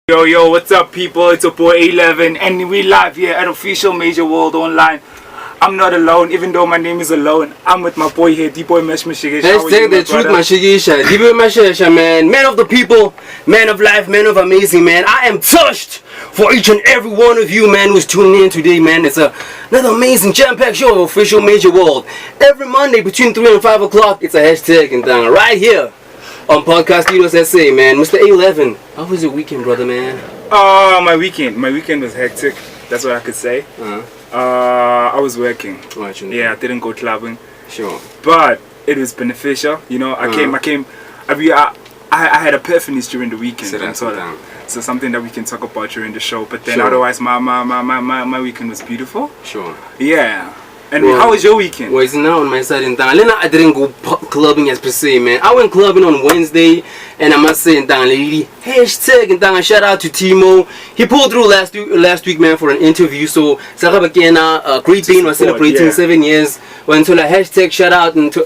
Yo, what's up, people? It's your boy 11, and we live here at Official Major World Online. I'm not alone, even though my name is alone. I'm with my boy here, D-Boy Mesh Mashigisha. Let's take the truth, Mashigisha. D-Boy Mashigisha, man. Man of the people, man of life, man of amazing, man. I am touched for each and every one of you, man, who's tuning in today, man. It's another amazing jam-packed show of Official Major World. Every Monday between 3 and 5 o'clock, it's a hashtag and down right here on Podcast Studios SA, man. Mr. 11, how was your weekend, brother, man? My weekend was hectic. That's what I could say. I was working. Yeah, I didn't go clubbing. Sure. But it was beneficial. You know, I had epiphanies during the weekend. So something that we can talk about during the show. But then otherwise, my weekend was beautiful. Sure. Yeah. And how was your weekend? Well, it's now on my side in town. I didn't go clubbing as per se, man. I went clubbing on Wednesday, and I must say in town, lady, hashtag in town, shout out to Timo. He pulled through last week, man, for an interview. So, Sarabakena, Great Dane was celebrating 7 years. Until hashtag shout out until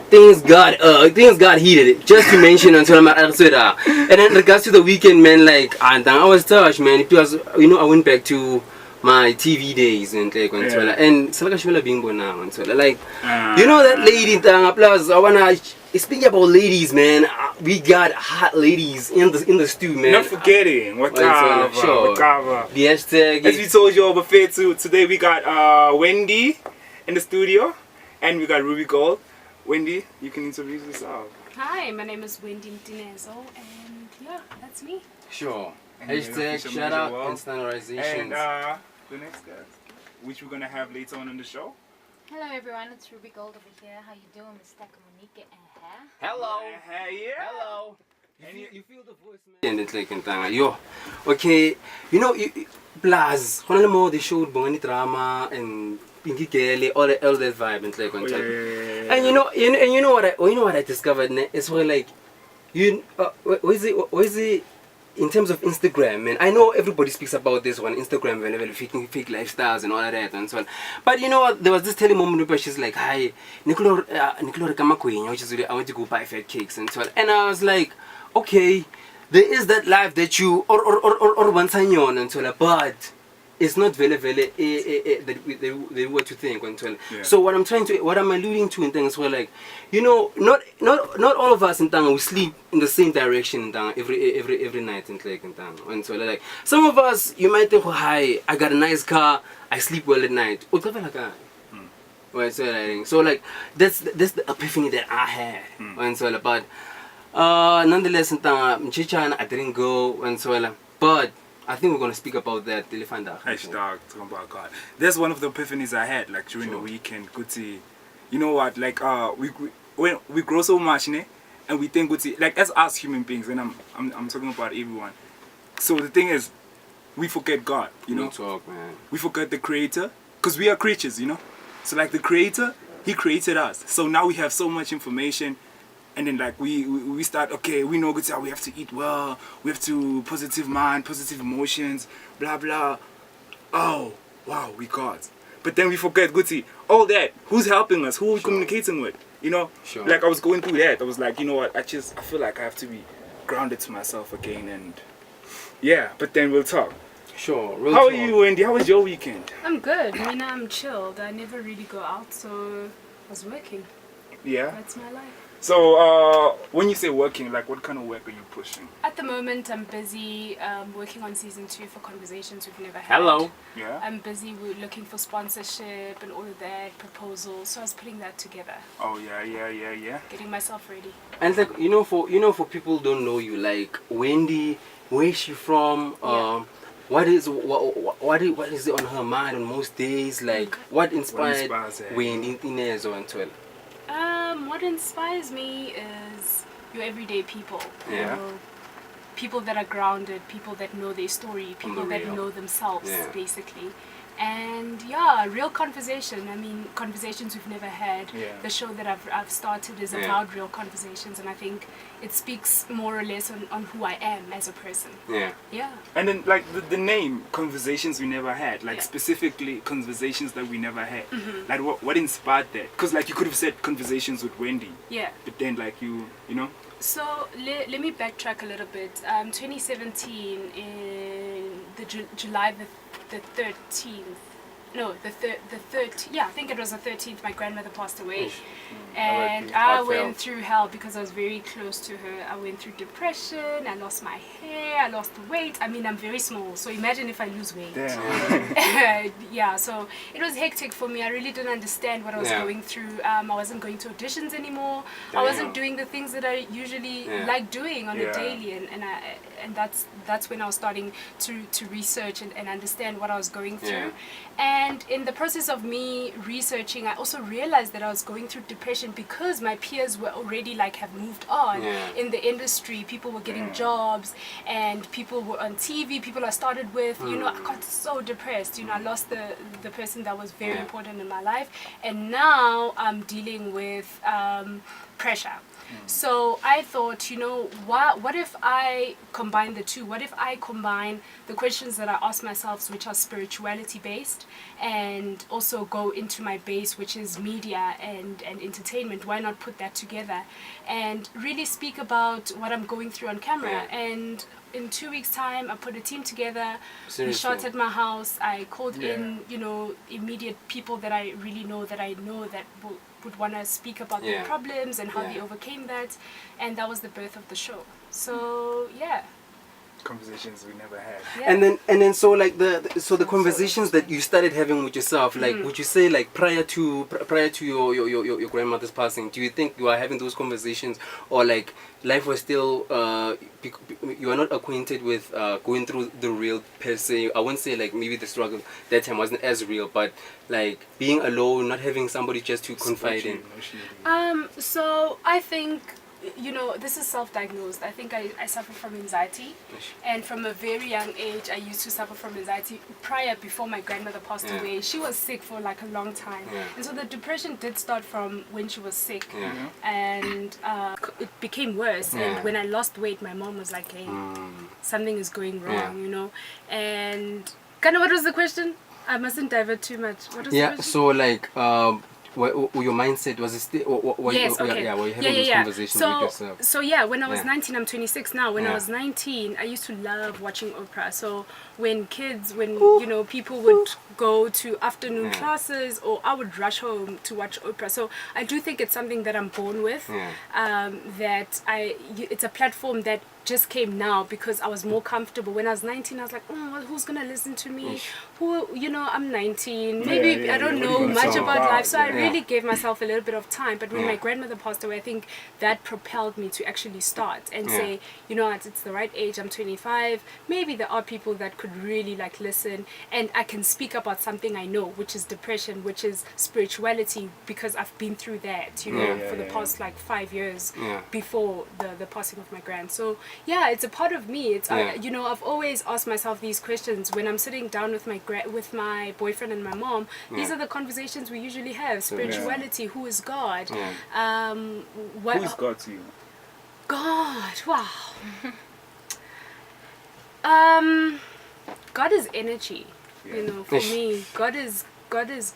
things got heated. Just to mention until I'm and then regards to the weekend, man, like I was touched, man. It was, you know, I went back to my TV days and like and like you know that lady plus I wanna speaking about ladies, man. We got hot ladies in the stew, man. Not forgetting Wakava. The hashtag. As we told you over fair too. Today we got Wendy in the studio and we got Ruby Gold. Wendy, you can introduce yourself. Hi, my name is Wendy Mtinezo, and yeah, that's me. Sure. Hashtag shout out and standardization. And the next guest, which we're gonna have later on in the show. Hello everyone, it's Ruby Gold over here. How you doing, Mr. Monique? Hello. Yeah. Hello. You feel the voice, man. And it's like yo, okay, you know, plus more they showed bongani drama and Pinky Kelly, all that vibe and like and you know what I discovered is where like what is it in terms of Instagram, man. I know everybody speaks about this on Instagram whenever fake lifestyles and all of that and so on. But you know what, there was this telling moment where she's like, hi, Nicola Kamakwin, which is really, I want to go buy fat cakes and so on. And I was like, okay, there is that life that you or one sign on and so on, but it's not very they what to think until so what I'm alluding to in things where like, you know, not all of us in town we sleep in the same direction in town every night in like in town and so like some of us you might think, oh, hi, I got a nice car, I sleep well at night. So like that's the epiphany that I had and so but nonetheless in town I didn't go and so but I think we're gonna speak about that. Hashtag talking about God. That's one of the epiphanies I had, like during the weekend. Good to, you know what? Like we grow so much, né? And we think good to, like as us human beings, and I'm talking about everyone. So the thing is, we forget God. You know, man. We forget the Creator, cause we are creatures, you know. So like the Creator, He created us. So now we have so much information. And then like we start, okay, we know good how we have to eat well, we have to positive mind, positive emotions, blah blah. Oh wow, we got. But then we forget good all that. Who's helping us? Who are we communicating with? You know? Like I was going through that. I was like, you know what, I feel like I have to be grounded to myself again and yeah, but then we'll talk. Sure. How are you, Wendy? How was your weekend? I'm good. I mean, I'm chilled. I never really go out, so I was working. Yeah? That's my life. So, when you say working, like what kind of work are you pushing? At the moment, I'm busy working on season 2 for Conversations We've Never Had. Hello. Yeah. I'm busy looking for sponsorship and all of that, proposals. So I was putting that together. Oh yeah. Getting myself ready. And like for people who don't know you, like Wendy, where is she from? What is it on her mind on most days? Like what inspired Wendy Tinezo and 12? What inspires me is your everyday people. Yeah. You know, people that are grounded, people that know their story, people that know themselves, basically. And yeah, real conversation. I mean, conversations we've never had. Yeah. The show that I've started is Yeah. about real conversations, and I think it speaks more or less on who I am as a person. Yeah. Yeah. And then like the name Conversations We Never Had, like Yeah. specifically conversations that we never had. Like what inspired that? Because like you could have said conversations with Wendy, Yeah. but then like you know. So let me backtrack a little bit. 2017 in the July the 13th. No, the 13th. Yeah, I think it was the 13th. My grandmother passed away, and I went through hell because I was very close to her. I went through depression. I lost my hair. I lost weight. I mean, I'm very small, so imagine if I lose weight. Damn. Yeah, so it was hectic for me. I really didn't understand what I was Yeah. going through. I wasn't going to auditions anymore. I wasn't doing the things that I usually like doing on a daily, and that's when I was starting to research and understand what I was going through. And in the process of me researching, I also realized that I was going through depression because my peers were already like have moved on in the industry. People were getting jobs, and people were on TV. People I started with, you know, I got so depressed. You know, I lost the person that was very important in my life, and now I'm dealing with pressure. So I thought, you know, what if I combine the two? What if I combine the questions that I ask myself, which are spirituality based, and also go into my base, which is media and entertainment? Why not put that together and really speak about what I'm going through on camera? And in 2 weeks' time, I put a team together. Seriously? We shot at my house. I called in, you know, immediate people that I really know that would want to speak about their problems and how they overcame that, and that was the birth of the show. So yeah. Conversations we never had. Yeah. And then so like the conversations that you started having with yourself, like would you say like prior to your grandmother's passing, do you think you are having those conversations, or like life was still you are not acquainted with going through the real per se? I wouldn't say like maybe the struggle that time wasn't as real, but like being alone, not having somebody just to confide in. So I think, you know, this is self-diagnosed. I think I suffer from anxiety, and from a very young age I used to suffer from anxiety. Before my grandmother passed away, she was sick for like a long time, and so the depression did start from when she was sick, and it became worse. And when I lost weight, my mom was like, hey, something is going wrong, you know. And kind of, what was the question? I mustn't divert too much. What was the question? So like your mindset was it still were you having those conversations with yourself? So yeah, when I was 19, I'm 26 now. When I was 19, I used to love watching opera. So when you know, people would go to afternoon classes, or I would rush home to watch opera. So I do think it's something that I'm born with. It's a platform that just came now because I was more comfortable. When I was 19, I was like, oh, who's gonna listen to me? Who, you know, I'm 19. Maybe I don't know much about life, so I really gave myself a little bit of time. But when my grandmother passed away, I think that propelled me to actually start and say, you know what, it's the right age. I'm 25. Maybe there are people that could really like listen, and I can speak about something I know, which is depression, which is spirituality, because I've been through that, you know, for the past like 5 years before the passing of my grand. So yeah, it's a part of me. It's you know, I've always asked myself these questions when I'm sitting down with my boyfriend and my mom. These are the conversations we usually have. Spirituality, who is God? Who is God to you? God, wow. God is energy. You know, for me, God is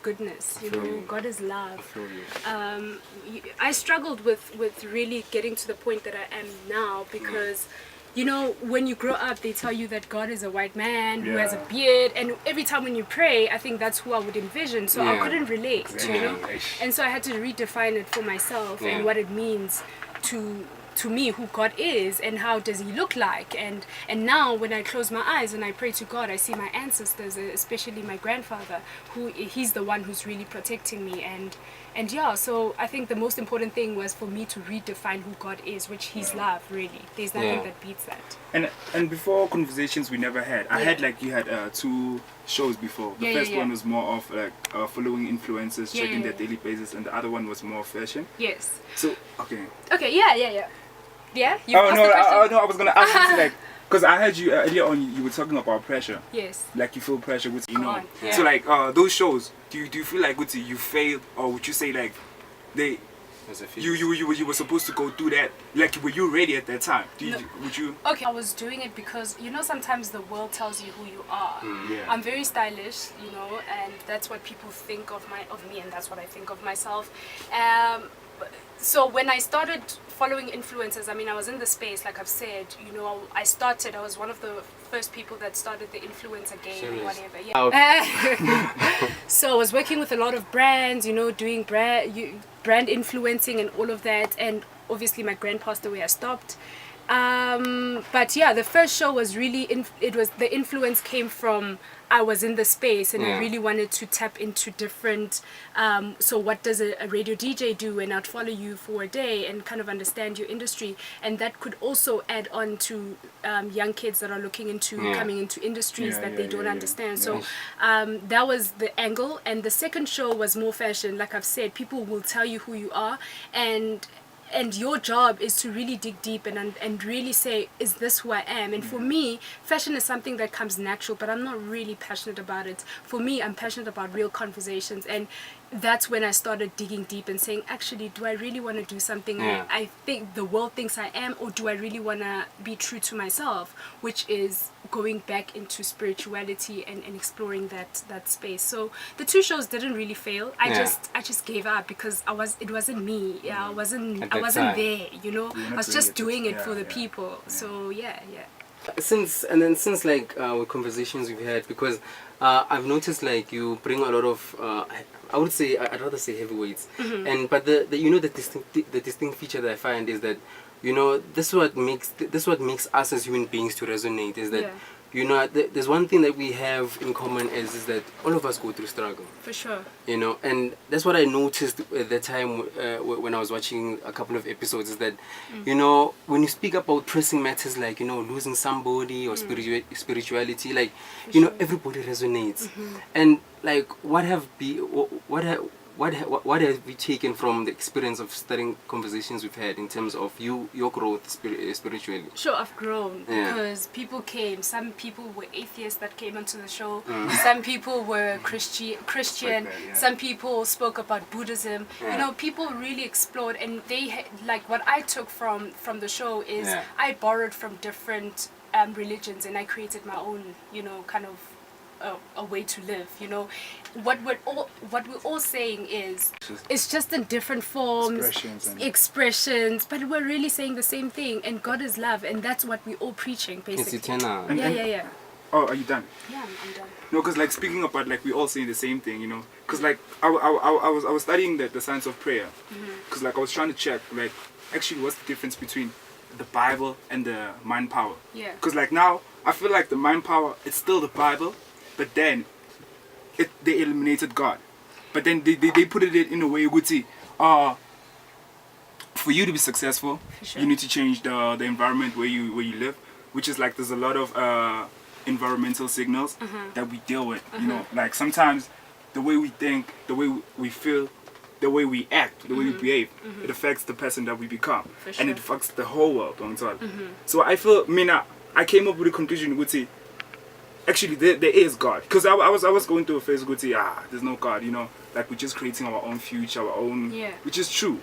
goodness. You know, God is love. I struggled with really getting to the point that I am now because, you know, when you grow up, they tell you that God is a white man who has a beard, and every time when you pray, I think that's who I would envision. So I couldn't relate, you know, and so I had to redefine it for myself and what it means to me, who God is and how does he look like. And now when I close my eyes and I pray to God, I see my ancestors, especially my grandfather, he's the one who's really protecting me. And yeah, so I think the most important thing was for me to redefine who God is, which he's love, really. There's nothing that beats that. And before Conversations We Never Had, I had like, you had 2 shows before. The first one was more of like following influencers, checking their daily basis, and the other one was more fashion. So, okay. Okay, yeah. Yeah? I was gonna ask you to like, Because I heard you earlier on, you were talking about pressure. Yes. Like you feel pressure, with you Come know. on. Yeah. So like those shows, do you feel like you failed, or would you say like they you were supposed to go through that? Like were you ready at that time? No. Would you? Okay, I was doing it because sometimes the world tells you who you are. Yeah. I'm very stylish, and that's what people think of me, and that's what I think of myself. So when I started following influencers, I mean, I was in the space, like I've said, I was one of the first people that started the influencer game or whatever. Yeah. So I was working with a lot of brands, doing brand influencing and all of that. And obviously my grand passed away, I stopped. But yeah, the first show was really, the influence came from, I was in the space and I really wanted to tap into different, so what does a radio DJ do? And I'd follow you for a day and kind of understand your industry. And that could also add on to young kids that are looking into coming into industries that they don't understand. So that was the angle. And the second show was more fashion. Like I've said, people will tell you who you are, and your job is to really dig deep and really say, is this who I am? And for me, fashion is something that comes natural, but I'm not really passionate about it. For me, I'm passionate about real conversations. And that's when I started digging deep and saying, actually, do I really want to do something I think the world thinks I am, or do I really want to be true to myself, which is going back into spirituality and exploring that space. So the two shows didn't really fail. I just gave up because it wasn't me. I wasn't there, I was just doing it for the people. So yeah. Since like with conversations we've had, because I've noticed like you bring a lot of I'd rather say heavyweights, but the distinct feature that I find is that this is what makes us as human beings to resonate, is that there's one thing that we have in common is that all of us go through struggle. For sure. And that's what I noticed at that time when I was watching a couple of episodes, is that, when you speak about pressing matters like, losing somebody or spirituality, like, everybody resonates. And like, what have we taken from the experience of studying conversations we've had in terms of your growth spiritually? Sure, I've grown because people came. Some people were atheists that came onto the show. Some people were Christian. Like that, Some people spoke about Buddhism. People really explored, and they like what I took from the show is I borrowed from different religions, and I created my own, kind of a way to live. What we're all saying is it's just in different forms, expressions, but we're really saying the same thing, and God is love, and that's what we're all preaching basically. It's eternal. Yeah. Oh, are you done? Yeah, I'm done. No, because like speaking about like we all saying the same thing, because like I was studying the science of prayer, because like I was trying to check like actually what's the difference between the Bible and the mind power. Yeah. Because like now I feel like the mind power, it's still the Bible, but then they eliminated God, but then they put it in a way you could see for you to be successful, you need to change the environment where you live, which is like there's a lot of environmental signals that we deal with. Like sometimes the way we think, the way we feel, the way we act, the way we behave, it affects the person that we become, and it affects the whole world on top. So I feel, I came up with a conclusion, would say, actually there is God, because I was going through a phase, would say, there's no God, like we're just creating our own future, our own, which is true,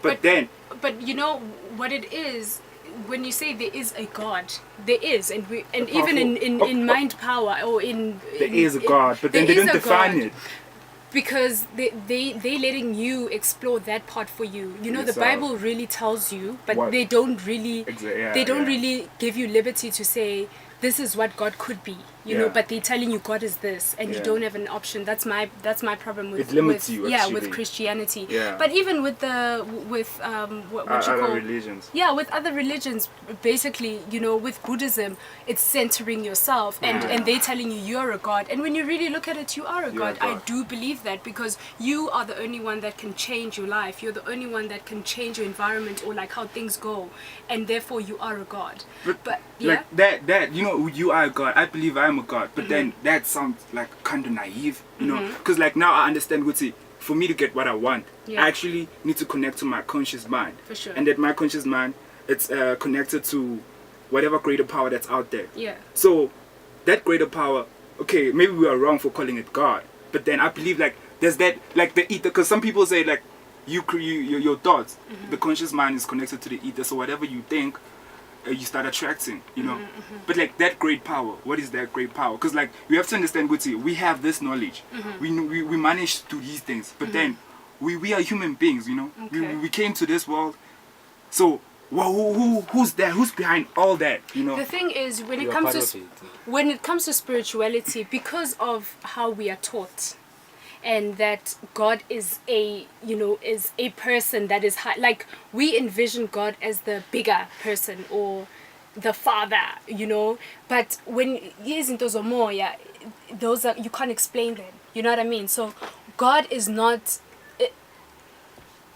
but then what it is. When you say there is a God, there is, and even in mind power or in there is a God, but then they don't define it. Because they letting you explore that part for you. The Bible really tells you, but they don't really really give you liberty to say this is what God could be. But they're telling you God is this, and you don't have an option. That's my problem with it limits you. With Christianity. Yeah. But even with what you call religions. Yeah, with other religions, basically, with Buddhism, it's centering yourself, and they're telling you you're a god. And when you really look at it, you are a god. I do believe that, because you are the only one that can change your life. You're the only one that can change your environment or like how things go, and therefore you are a god. But like that you are a god. I believe I am a god, but then that sounds like kind of naive, because like now I understand what it. For me to get what I want, I actually need to connect to my conscious mind. For sure. And that my conscious mind, it's connected to whatever greater power that's out there. Yeah. So that greater power, okay, maybe we are wrong for calling it God, but then I believe like there's that, like the ether, because some people say like your thoughts, the conscious mind is connected to the ether, so whatever you think, you start attracting, you know. But like that great power, what is that great power? Because like you have to understand, Guti, we have this knowledge, we manage to do these things, but then we are human beings, you know. Okay. We came to this world, so who's there? Who's behind all that, you know? The thing is, when You it are comes part to of it. when it comes to spirituality, because of how we are taught, and that God is a person that is high, like we envision God as the bigger person or the father, you know. But when he is into Zomoya, those are, you can't explain them. You know what I mean? So God is not.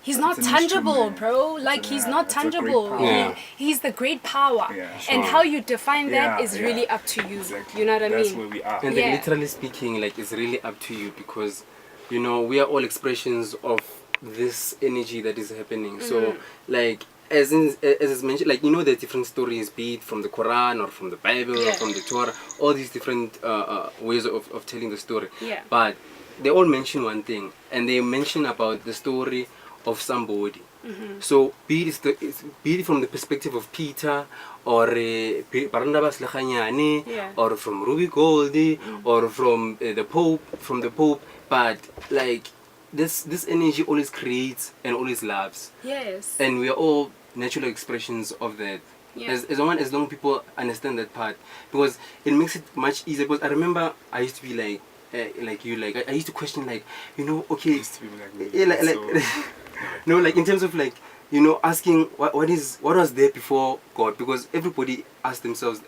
He's not It's an tangible, instrument. bro. Like It's he's a- not it's a great tangible. power. Yeah. He's the great power. Yeah, And sure. how you define that Yeah, is yeah. really up to you. Exactly. You know what I That's mean? where we are. And Yeah. then literally speaking, like it's really up to you, because you know we are all expressions of this energy that is happening. So like as it's mentioned, like you know the different stories, be it from the Quran or from the Bible or Yeah. from the Torah, all these different ways of telling the story. Yeah. But they all mention one thing, and they mention about the story of somebody. So be it from the perspective of Peter or Barnabas Lechanyane, Yeah. or from Ruby Goldie, or from the Pope, but like this energy always creates and always loves, Yes. and we are all natural expressions of that. Yeah. As long people understand that part, because it makes it much easier. Because I remember I used to be like I used to question, like, you know, okay, Used to be like, yeah, like so- no, like in terms of like, you know, asking what was there before God, because everybody asks themselves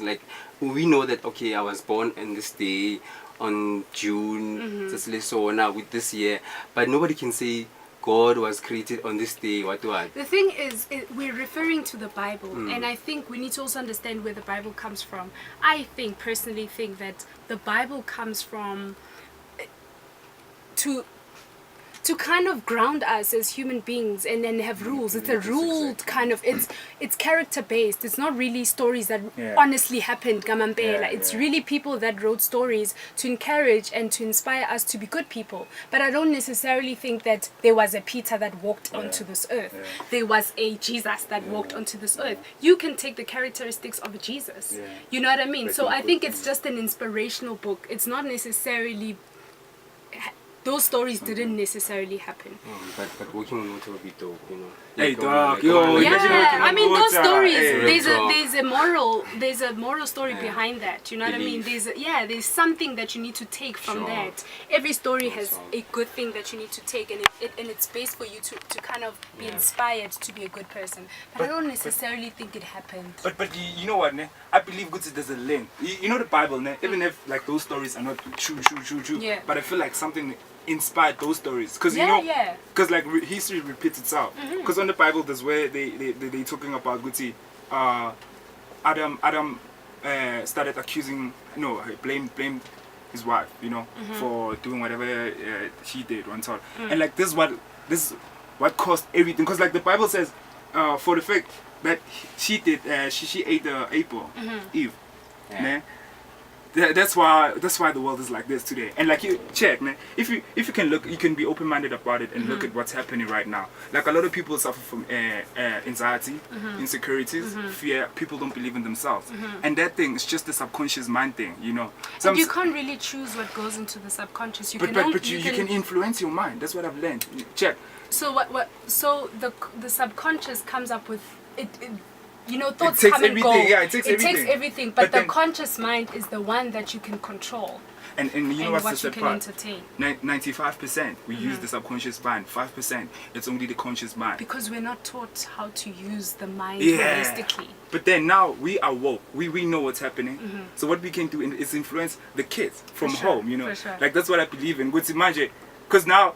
like, we know that, okay, I was born on this day on June, so now with this year, but nobody can say God was created on this day. What? The thing is, we're referring to the Bible, and I think we need to also understand where the Bible comes from. I personally think that the Bible comes from to kind of ground us as human beings and then have rules. It's a ruled kind of, it's character based. It's not really stories that Yeah. honestly happened, Gamampela. Yeah, It's yeah. really people that wrote stories to encourage and to inspire us to be good people. But I don't necessarily think that there was a Peter that walked onto this earth. Yeah. There was a Jesus that walked onto this earth. You can take the characteristics of a Jesus. Yeah. You know what I mean? Like So you I put think them- it's just an inspirational book. It's not necessarily... Those stories didn't necessarily happen. But working on water will be dope, you know. Hey, Like, dog, come on, yo, like, you guys are Yeah, working I on mean those water. stories. Hey. There's a moral story behind that. You know what I mean? Belief. There's something that you need to take from Sure. that. Every story has Sure. a good thing that you need to take, and it's space for you to kind of be inspired to be a good person. But I don't necessarily think it happened. But you know what, ne? I believe good there's a link. You know the Bible, ne? Even if like those stories are not true, Yeah. but I feel like something inspired those stories, because Yeah, you know, yeah. because like history repeats itself. Because on the Bible, there's where they talking about Guti, Adam started accusing, blamed his wife, you know, for doing whatever she did one time, and like this is what caused everything. Because like the Bible says, for the fact that she ate the apple, Eve, Yeah. ne? That's why the world is like this today. And like you check, man, if you can look, you can be open-minded about it and look at what's happening right now. Like a lot of people suffer from anxiety, insecurities, fear. People don't believe in themselves, and that thing is just the subconscious mind thing, you know. And you can't really choose what goes into the subconscious. You you can influence your mind. That's what I've learned. Check. So so the subconscious comes up with it you know, thoughts takes come and go. everything, yeah, it takes everything. But the then- conscious mind is the one that you can control And you know and what's what the you sad can part? entertain. 95% we use the subconscious mind. 5% it's only the conscious mind. Because we're not taught how to use the mind Yeah. holistically. But then now we are woke. We know what's happening. So what we can do is influence the kids from sure, home. You know, for sure. like that's what I believe in. Good imagine, because now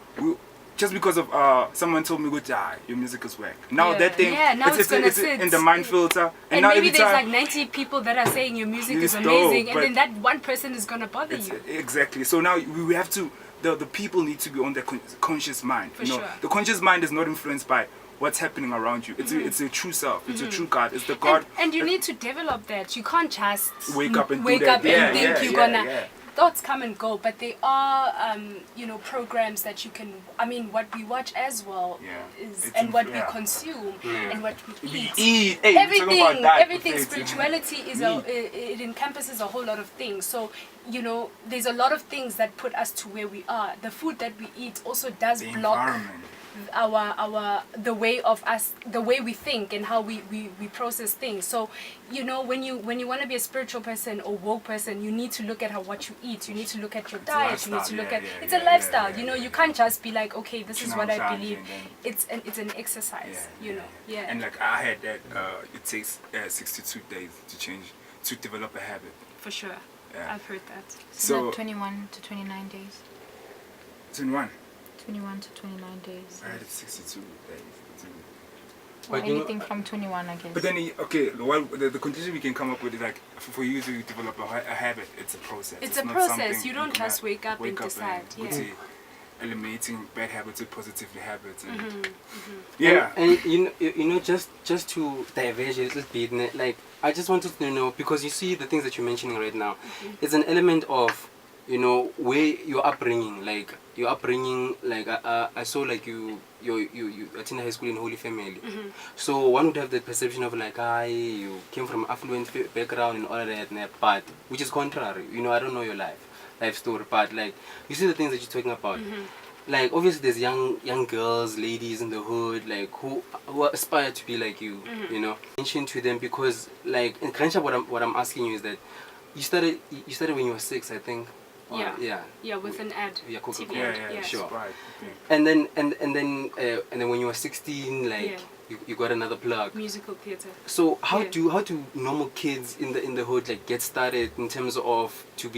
just because of someone told me, "Good, your music is whack." Now Yeah. that thing, Yeah, now it's gonna sit. in the mind filter, And now maybe every there's time. like 90 people that are saying your music It's is amazing, dope, and then but that one person is gonna bother you. Exactly. So now we have to. The people need to be on their conscious mind. For you know, sure. the conscious mind is not influenced by what's happening around you. It's a true self. It's a true God. It's the God. And you need to develop that. You can't just Wake up and wake do that. up and think you're gonna. Yeah. Thoughts come and go, but they are, programs that you can. I mean, what we watch as well is, It's and what we yeah. consume and what we We eat. eat. Hey, we're talking about diet, Everything. okay, Spirituality is it encompasses a whole lot of things. So there's a lot of things that put us to where we are. The food that we eat also does the block environment. the way of us, the way we think and how we process things. So when you want to be a spiritual person or woke person, you need to look at what you eat. You need to look at your diet. You need to look at it's a lifestyle. You can't just be like, okay, this is what I believe. It's an exercise. Yeah. And like I had that, it takes 62 days to develop a habit. For sure. Yeah. I've heard that. So 21 to 29 days. 21. 21 to 29 days. I had it 62 days. Or But you know, anything from 21, I guess. But then, the conclusion we can come up with is like, for you to develop a habit, it's a process. It's a not process. something You don't can just wake up and decide. put Yeah. it, eliminating bad habits with positive habits. And yeah. yeah. And just to diverge a little bit, like I just wanted to know, because you see the things that you're mentioning right now, it's an element of where your upbringing, like I saw like you attended high school in Holy Family, so one would have the perception of like you came from affluent background and all of that, but which is contrary. I don't know your life story, but like you see the things that you're talking about. Like obviously there's young girls, ladies in the hood, like who aspire to be like you. Mention to them, because like in Crenshaw, what I'm asking you is that you started when you were 6, I think. Yeah, with an ad. Yeah, Coca-Cola. Yeah, sure. Right. And then when you were 16, like you got another plug. Musical theater. So how do normal kids in the hood like get started in terms of to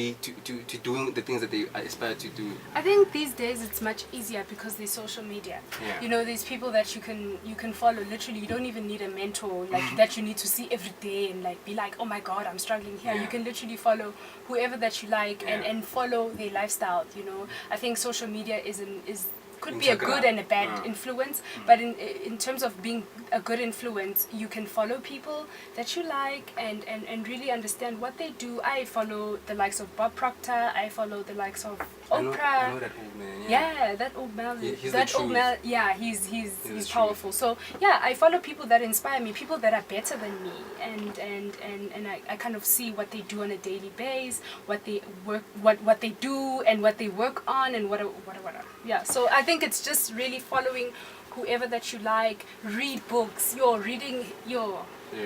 doing the things that they aspire to do? I think these days it's much easier because there's social media. Yeah. There's people that you can follow. Literally, you don't even need a mentor that you need to see every day and like be like, oh my God, I'm struggling here. Yeah. You can literally follow whoever that you like and follow their lifestyle. I think social media could be a good and a bad influence, but in terms of being a good influence, you can follow people that you like and really understand what they do. I follow the likes of Bob Proctor. I follow the likes of Oprah. I know that old man. Yeah, that old man. He's that the old truth. man. Yeah, he's powerful. So yeah, I follow people that inspire me, people that are better than me, and I kind of see what they do on a daily basis, what they do, and what they work on, and what. Yeah. So I think it's just really following whoever that you like. Read books. Yes.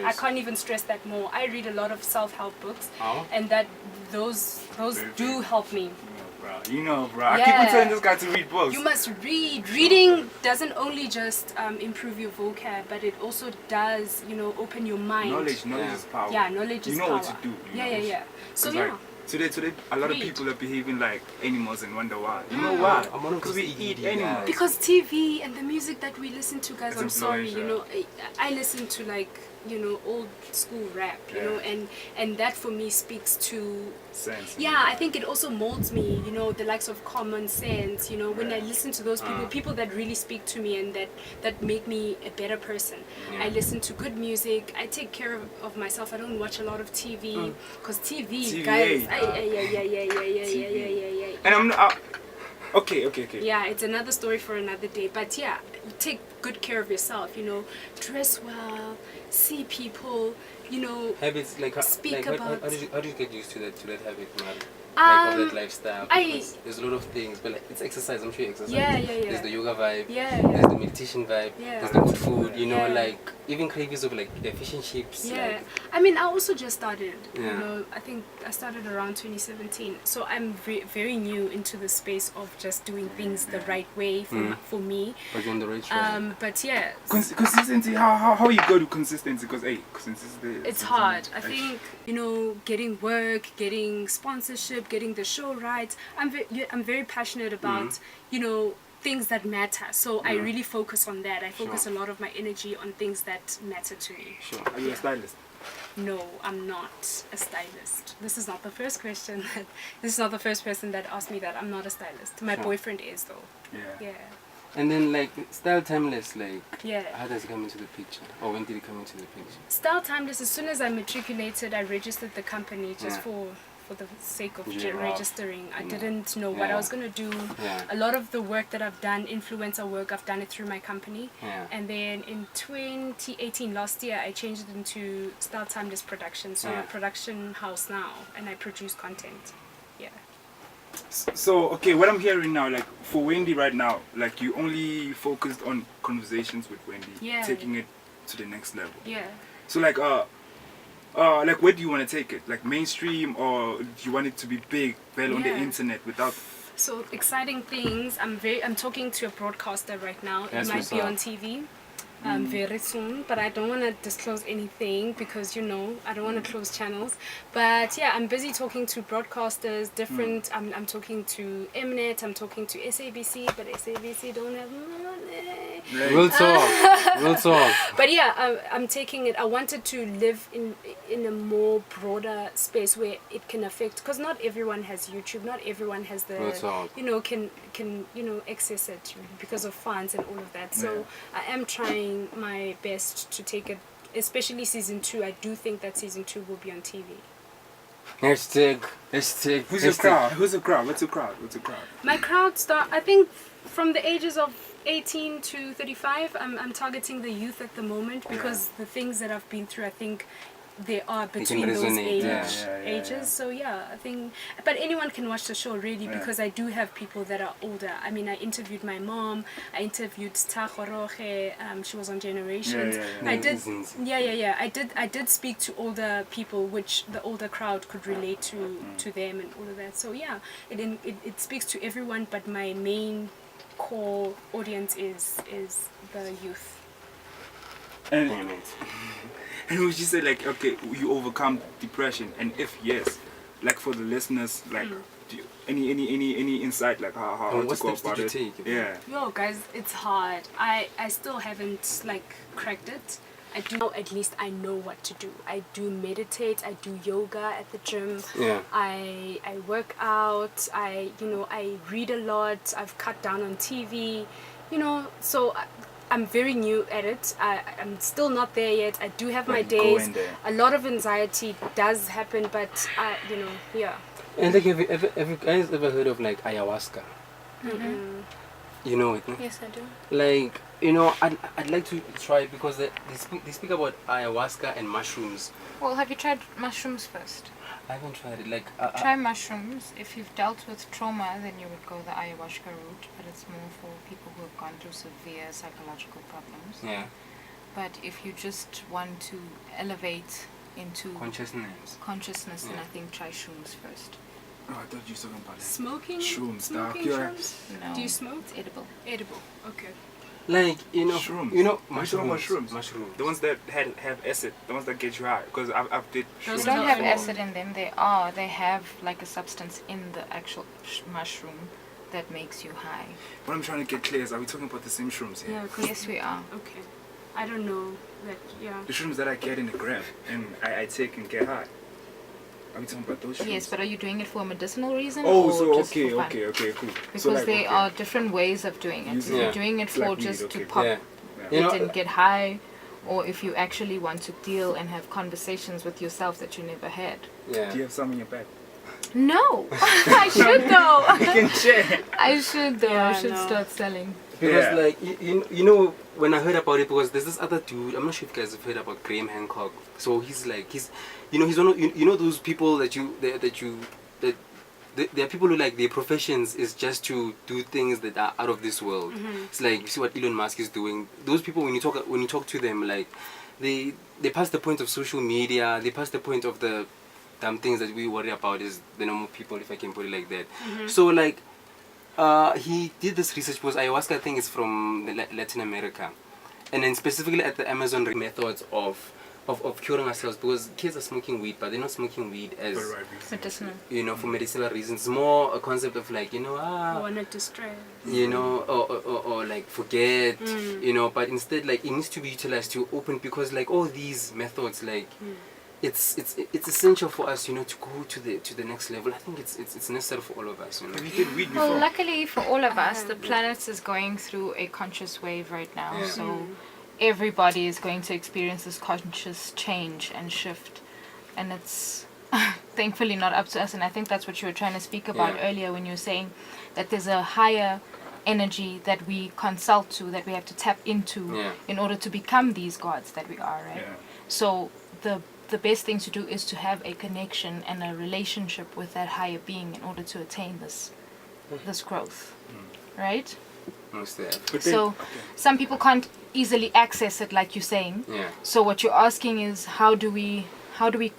I can't even stress that more. I read a lot of self-help books, and those do help me. Bro. I keep on telling this guy to read books. You must read. Reading doesn't only just improve your vocab, but it also does, open your mind. Knowledge is power. Yeah, knowledge is power. You know what to do. Yeah. So like, today, a lot of Read. people are behaving like animals and wonder why. You know why? Because we eat animals. because TV and the music that we listen to, guys, It's I'm sorry, influential. I listen to like old school rap, and that for me speaks to Sense. I think it also molds me, the likes of common sense, when I listen to those people that really speak to me and that make me a better person. I listen to good music. I take care of myself. I don't watch a lot of TV because TV, guys, yeah. And I'm not. Okay. Yeah, it's another story for another day. But yeah, take good care of yourself, dress well, see people, Habits like speak like, about. how do you get used to that habit, man? Like of that lifestyle, I- because there's a lot of things, but like, it's exercise. I'm sure you exercise. Yeah. There's the yoga vibe. Yeah. There's the meditation vibe. Yeah. There's the good food. Yeah. Like even cravings of like fish and chips. Yeah, Like, I mean, I also just started. Yeah. I think I started around 2017. So I'm very new into the space of just doing things the right way for me. but you're on the right track. But yeah, Consistency. How you go to consistency? Because consistency. it's hard. I think getting work, getting sponsorship, getting the show right. I'm very passionate about things that matter. So I really focus on that. I focus a lot of my energy on things that matter to me. Sure. Are you a stylist? No, I'm not a stylist. This is not the first question. This is not the first person that asked me that. I'm not a stylist. My Sure. boyfriend is though. Yeah. Yeah. And then like Style Timeless, like Yeah. how does it come into the picture? Or when did it come into the picture? Style Timeless, as soon as I matriculated, I registered the company just Yeah. for the sake of Yeah. registering. I Yeah. didn't know what I Yeah. was going to do. Yeah. A lot of the work that I've done, influencer work, I've done it through my company. Yeah. And then in 2018, last year, I changed it into Style Timeless Production. So I'm Yeah. a production house now, and I produce content. Yeah. So okay, what I'm hearing now, like for Wendy right now, like you only focused on conversations with Wendy, Yeah. taking it to the next level. Yeah. So like where do you want to take it? Like mainstream, or do you want it to be big, well on the Yeah. internet without? So exciting things. I'm talking to a broadcaster right now. That's It might what's be up. on TV very soon, but I don't want to disclose anything because I don't want to close channels. But yeah, I'm busy talking to broadcasters, different. I'm talking to Mnet. I'm talking to SABC, but SABC don't have money. We'll talk. We'll talk. But yeah, I'm taking it. I wanted to live in a more broader space where it can affect, because not everyone has YouTube, not everyone has the Real talk. can access it because of funds and all of that. So I am trying my best to take it, especially season 2. I do think that season 2 will be on TV. Hashtag. Who's your crowd? Who's the crowd? What's your crowd? What's your crowd? My crowd I think from the ages of 18 to 35. I'm targeting the youth at the moment because the things that I've been through, I think they are between those resonate, yeah. ages. So yeah, I think, but anyone can watch the show really, because I do have people that are older. I mean, I interviewed my mom, I interviewed Tahoroche, she was on Generations. I did, I did speak to older people, which the older crowd could relate to them and all of that. So yeah, it speaks to everyone, but my main core audience is the youth. And Damn it. And would you say like, okay, you overcome depression, and if yes, like for the listeners, like do you, any insight like how And to what go steps about did it? you take? Yeah. Yo guys, it's hard. I still haven't like cracked it. I do, at least I know what to do. I do meditate, I do yoga at the gym. Yeah. I work out, I read a lot. I've cut down on TV, so I'm very new at it. I'm still not there yet. I do have my But go days. in there. A lot of anxiety does happen, but yeah. And like, have you guys ever heard of like ayahuasca? You know it, no? Yes, I do. Like, I'd like to try it because they speak about ayahuasca and mushrooms. Well, have you tried mushrooms first? I haven't tried it. Like, Try mushrooms. If you've dealt with trauma, then you would go the ayahuasca route, but it's more for people who have gone through severe psychological problems. yeah, But if you just want to elevate into consciousness. then Yeah. I think try shrooms first. Oh, I thought you were talking about it. Smoking? Shrooms, Smoking dark, shrooms? No. Do you smoke? It's edible. Edible. Okay. Like, Shrooms. What are you talking about shrooms? Mushrooms. The ones that have acid, the ones that get you high. Because I've did Those shrooms They don't have before. acid in them. They have like a substance in the actual mushroom that makes you high. What I'm trying to get clear is, are we talking about the same shrooms here? Yeah. 'Cause Yes, we are. Okay. I don't know that. Yeah. The shrooms that I get in the gram and I take and get high. Are we talking about those shrooms? Yes, but are you doing it for a medicinal reason? Oh, or so just okay, for fun? okay, cool. Because So like, there okay. are different ways of doing it. Using If it you're doing it like for weed, just okay. to pop Yeah. Yeah. You it know, and get high, or if you actually want to deal and have conversations with yourself that you never had. yeah. Do you have some in your bag? No, I should though. You can share. I should though. I Yeah, should no. start selling. Because Yeah. like you know, when I heard about it, because there's this other dude. I'm not sure if you guys have heard about Graham Hancock. So he's he's one of those people that there are people who like their professions is just to do things that are out of this world. It's like you see what Elon Musk is doing. Those people, when you talk to them, like they pass the point of social media. They pass the point of the damn things that we worry about is the normal people, if I can put it like that. So like he did this research because ayahuasca, I think, is from Latin America, and then specifically at the Amazon methods of curing ourselves, because kids are smoking weed, but they're not smoking weed as For the right reason. Medicinal. for medicinal reasons. It's more a concept of like I wanted to stray. or like forget, but instead like it needs to be utilized to open, because like all these methods like it's essential for us, you know, to go to the next level. I think it's necessary for all of us, you know. Have you did weed before? Well, luckily for all of us, the planet is going through a conscious wave right now. Yeah. So everybody is going to experience this conscious change and shift. And it's thankfully not up to us. And I think that's what you were trying to speak about earlier when you were saying that there's a higher energy that we consult to, that we have to tap into in order to become these gods that we are, right? Yeah. So the best thing to do is to have a connection and a relationship with that higher being in order to attain this growth, right? Most definitely. But then- So okay. some people can't easily access it, like you're saying. Yeah. So what you're asking is how do we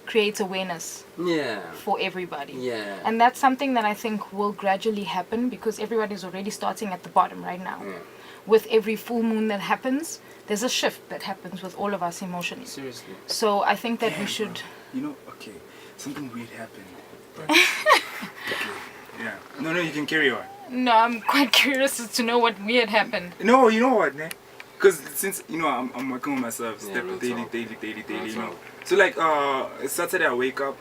create awareness Yeah. for everybody? Yeah. And that's something that I think will gradually happen because everybody's already starting at the bottom right now. Yeah. With every full moon that happens, there's a shift that happens with all of us emotionally. Seriously. So I think that Damn, we should. bro. You know, okay, something weird happened. But, okay, yeah. No, you can carry on. No, I'm quite curious as to know what weird happened. No, you know what, man? Because since, you know, I'm working with myself, Yeah, step real daily, talk. daily, Real you know. talk. So like, Saturday I wake up.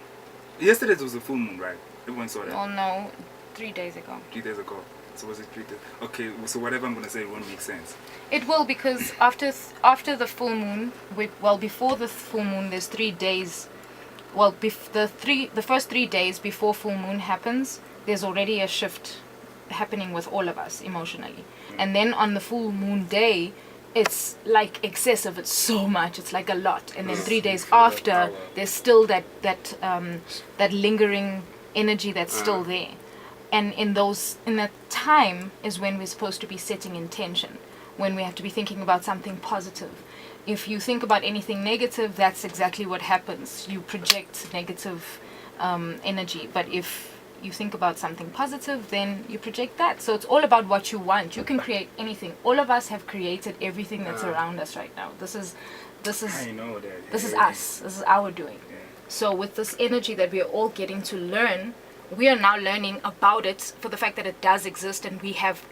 Yesterday was a full moon, right? Everyone saw that. Well, no, 3 days ago. 3 days ago. So was it 3 days? Okay, so whatever I'm gonna say won't make sense. It will because after the full moon, before the full moon, there's 3 days. Well, the first 3 days before full moon happens, there's already a shift happening with all of us emotionally, and then on the full moon day, it's like excessive. It's so much. It's like a lot, and then 3 days feel that after, power. there's still that lingering energy that's still there, and in that time is when we're supposed to be setting intention, when we have to be thinking about something positive. If you think about anything negative, that's exactly what happens. You project negative energy. But if you think about something positive, then you project that. So it's all about what you want. You can create anything. All of us have created everything that's around us right now. This is I know that. this is us. This is our doing. Yeah. So with this energy that we are all getting to learn, we are now learning about it for the fact that it does exist, and we have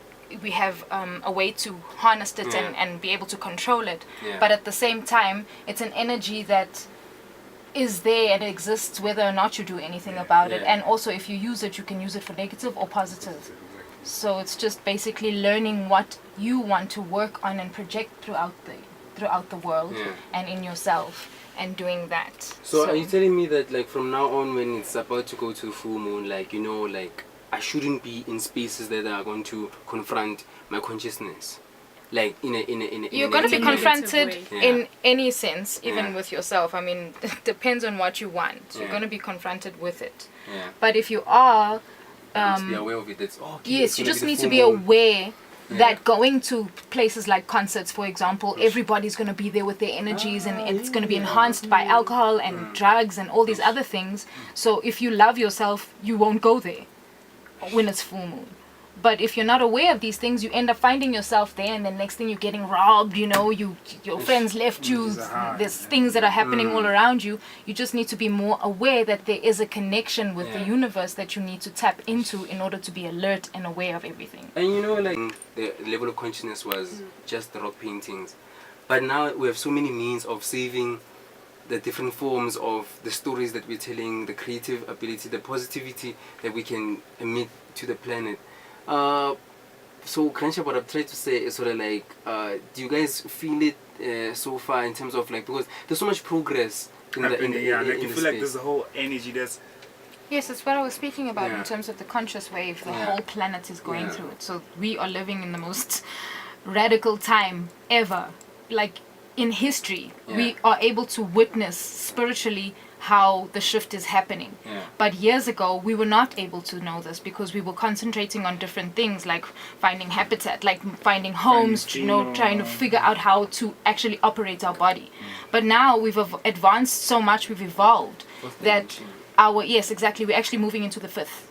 a way to harness it and be able to control it. Yeah. But at the same time, it's an energy that is there and exists whether or not you do anything about it. Yeah. And also, if you use it, you can use it for negative or positive. So it's just basically learning what you want to work on and project throughout the world and in yourself, and doing that. So are you telling me that, like, from now on, when it's about to go to the full moon, like, you know, like, I shouldn't be in spaces that are going to confront my consciousness, like in a You're going to be negative confronted way. in any sense, even Yeah. with yourself. I mean, it depends on what you want. You're Yeah. going to be confronted with it. Yeah. But if you are, Just be aware of it. That's okay. yes, it's you gonna just the need to full be moon. aware Yeah. that going to places like concerts, for example, everybody's going to be there with their energies, and it's going to be enhanced by alcohol and drugs and all these other things. So if you love yourself, you won't go there when it's full moon. But if you're not aware of these things, you end up finding yourself there, and then next thing you're getting robbed, you know, your friends left you, there's things that are happening all around you. You just need to be more aware that there is a connection with the universe that you need to tap into in order to be alert and aware of everything. And you know, like, the level of consciousness was just the rock paintings, but now we have so many means of saving the different forms of the stories that we're telling, the creative ability, the positivity that we can emit to the planet. So Kransha, what I've tried to say is sort of like, do you guys feel it so far in terms of, like, because there's so much progress in the Happening, yeah, like in you the feel like space. there's a whole energy that's Yes, that's what I was speaking about Yeah. in terms of the conscious wave. The Yeah. whole planet is going Yeah. through it. So we are living in the most radical time ever. Like in history, we Yeah. are able to witness spiritually how the shift is happening. Yeah. But years ago, we were not able to know this because we were concentrating on different things, like finding habitat, like finding homes, Finding trying to phenol. figure out how to actually operate our body. But now we've advanced so much, we've evolved that yes, exactly, we're actually moving into the fifth.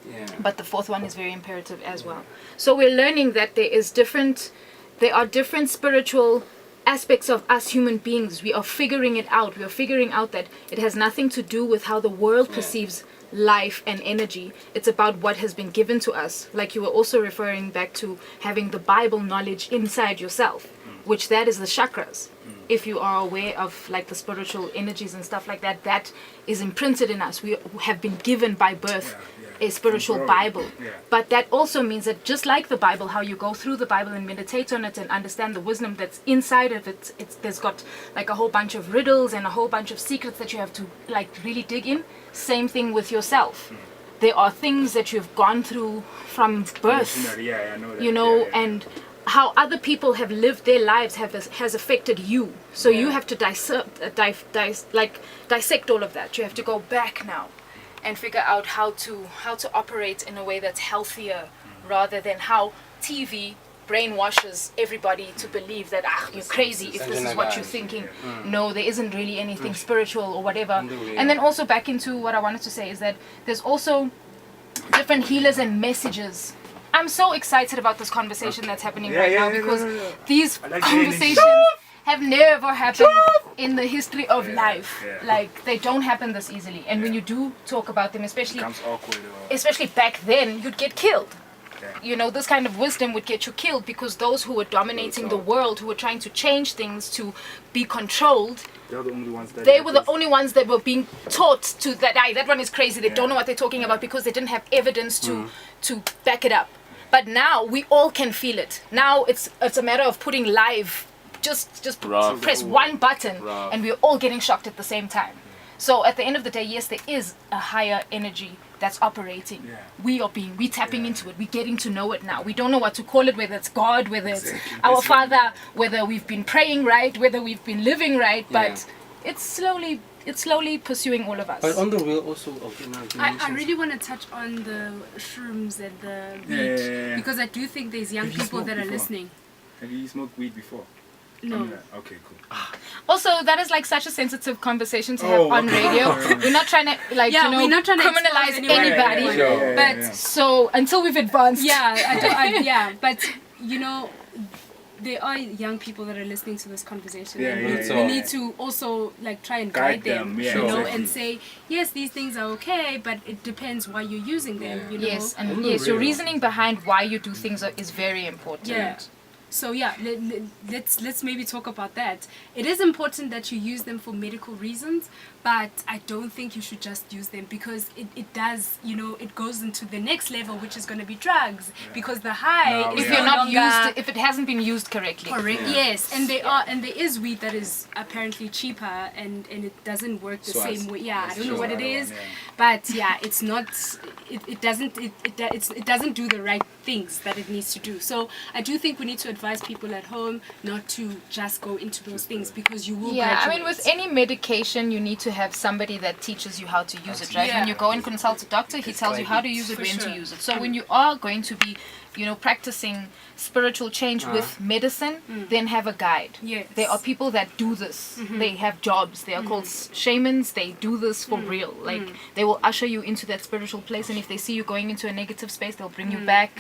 Yeah. But the fourth one is very imperative as well. So we're learning that there are different spiritual aspects of us human beings. We are figuring it out. We are figuring out that it has nothing to do with how the world perceives life and energy. It's about what has been given to us. Like you were also referring back to having the Bible knowledge inside yourself, which that is the chakras. if you are aware of like the spiritual energies and stuff like that, that is imprinted in us. We have been given by birth a spiritual Bible. But that also means that just like the Bible, how you go through the Bible and meditate on it and understand the wisdom that's inside of it, there's got like a whole bunch of riddles and a whole bunch of secrets that you have to like really dig in. Same thing with yourself. There are things that you've gone through from birth, I know that. you know, and how other people have lived their lives has affected you. So you have to dissect all of that. You have to go back now and figure out how to operate in a way that's healthier, rather than how TV brainwashes everybody to believe that you're crazy if this is what you're thinking. No, there isn't really anything spiritual or whatever. And then also back into what I wanted to say is that there's also different healers and messages. I'm so excited about this conversation that's happening right now, because these conversations have never happened in the history of life. Like, they don't happen this easily. And when you do talk about them, especially back then, you'd get killed. You know, this kind of wisdom would get you killed, because those who were dominating the world, who were trying to change things to be controlled, they were the only ones that were being taught to that one is crazy, they don't know what they're talking about, because they didn't have evidence to back it up. But now we all can feel it. Now it's a matter of putting live, just press one button and we're all getting shocked at the same time. So at the end of the day, yes, there is a higher energy that's operating. We tapping into it. We're getting to know it now. We don't know what to call it, whether it's God, whether it's our Father, whether we've been praying right, whether we've been living right, but it's slowly pursuing all of us. But on the wheel also, I really want to touch on the shrooms and the weed, because I do think there's young people that are listening. Have you smoked weed before? No. Okay, cool. Also, that is like such a sensitive conversation to have on radio. We're not trying to we're not trying to criminalize anybody. But so until we've advanced. But you know, there are young people that are listening to this conversation. We need to also like try and guide them, you know, and say, yes, these things are okay, but it depends why you're using them, you know. Yes, and your reasoning behind why you do things is very important. Yeah. So let's maybe talk about that. It is important that you use them for medical reasons, but I don't think you should just use them, because it does, you know, it goes into the next level, which is going to be drugs, because the high is if you're not used, if it hasn't been used correctly. Correct. Yes, and there is weed that is apparently cheaper, and it doesn't work the same way. I don't know what it is, but it's not. It doesn't do the right things that it needs to do. So I do think we need to advise people at home not to just go into those things, because you will graduate. I mean, with any medication, you need to have somebody that teaches you how to use it, right? When you go and consult a doctor, he tells you how to use it, when to use it. So when you are going to be, you know, practicing spiritual change with medicine, then have a guide. Yes. There are people that do this. They have jobs. They are called shamans. They do this for real. Like, they will usher you into that spiritual place, and if they see you going into a negative space, they'll bring you back,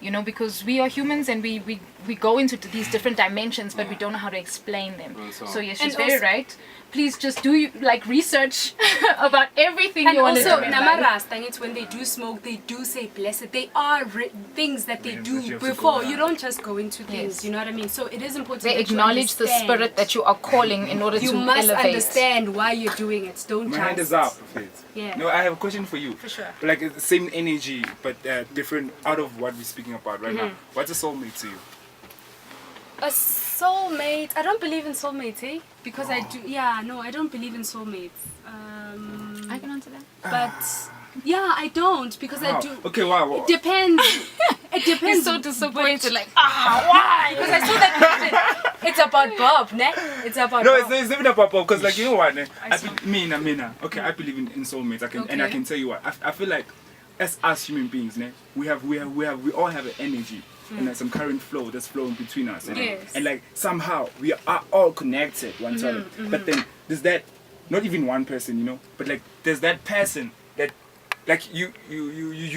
you know, because we are humans and we go into these different dimensions, but we don't know how to explain them. So yes, she's very right. Please just do research about everything you want to do. And also, Namarasta, when they do smoke, they do say blessed. They are things that they do before. You don't just go into things, you know what I mean? So it is important they acknowledge the spirit that you are calling in order to elevate. You must understand why you're doing it. Don't My just... hand is up. Yeah. No, I have a question for you. For sure. Like, it's the same energy, but different out of what we're speaking about right now. What's a soulmate to you? A soulmate? I don't believe in soulmates, eh? Because I do... Yeah, no, I don't believe in soulmates. I can answer that. But... Yeah, I don't, because I do... Okay, wow. It depends. It depends. He's so disappointed, why? Because I saw that question. It's about Bob, ne? It's about No, Bob. it's even about Bob, because, like, you know what, ne? Okay, I believe in soulmates. And I can tell you what, I feel like as us human beings, ne, we all have an energy. And there's some current flow that's flowing between us. Yes. And like somehow we are all connected one to another. But then there's that, not even one person, you know, but like there's that person that like you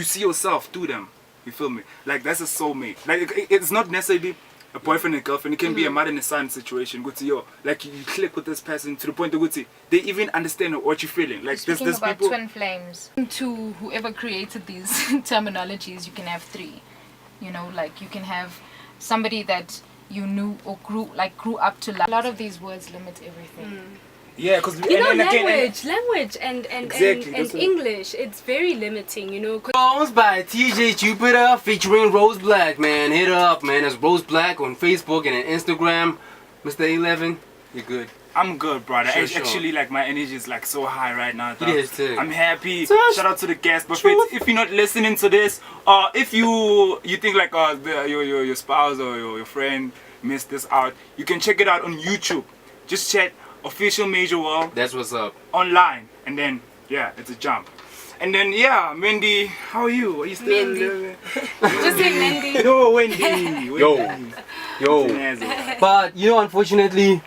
see yourself through them. You feel me? Like that's a soulmate. Like it's not necessarily a boyfriend and girlfriend. It can be a mother and a son situation. Go to yo, like you click with this person to the point that they even understand what you're feeling. Like Speaking there's about people. twin flames. To whoever created these terminologies, you can have three. You know, like you can have somebody that you knew or grew up to love. A lot of these words limit everything. Yeah, because You know, language and Exactly, that's what- English, it's very limiting, you know. Songs by TJ Jupiter featuring Rose Black, man. Hit her up, man. That's Rose Black on Facebook and on Instagram. Mr. 11, you're good. I'm good, brother. Sure, Actually, like my energy is like so high right now. dog. is too. I'm happy. Truth. Shout out to the guest. But if you're not listening to this, or if you think like your spouse or your friend missed this out, you can check it out on YouTube. Just check Official Major World That's what's up. online, and then yeah, it's a jump. And then yeah, Wendy, how are you? Are you still? Mendy. Just say Mendy. Yo, Wendy. Yo. Yo. But you know, unfortunately,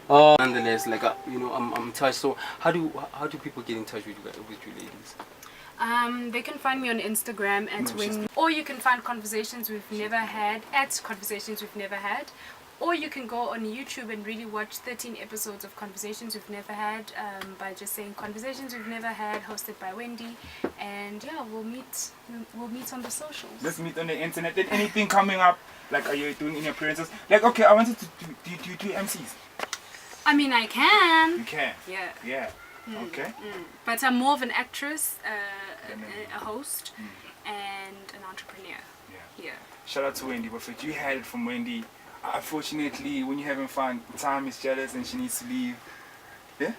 nonetheless, like you know, I'm touched. So how do people get in touch with you ladies? They can find me on Instagram at Wendy, or you can find Conversations We've Never Had at Conversations We've Never Had, or you can go on YouTube and really watch 13 episodes of Conversations We've Never Had by just saying Conversations We've Never Had, hosted by Wendy, and yeah, we'll meet on the socials. Let's meet on the internet. Then anything coming up? Like, are you doing any appearances? Like, okay, I wanted to do MCs. I mean, I can. You can. Yeah. Yeah. Okay. But I'm more of an actress, a host, and an entrepreneur. Yeah. Shout out to Wendy. But you had it from Wendy. Unfortunately, when you're having fun, time is jealous and she needs to leave. Yeah?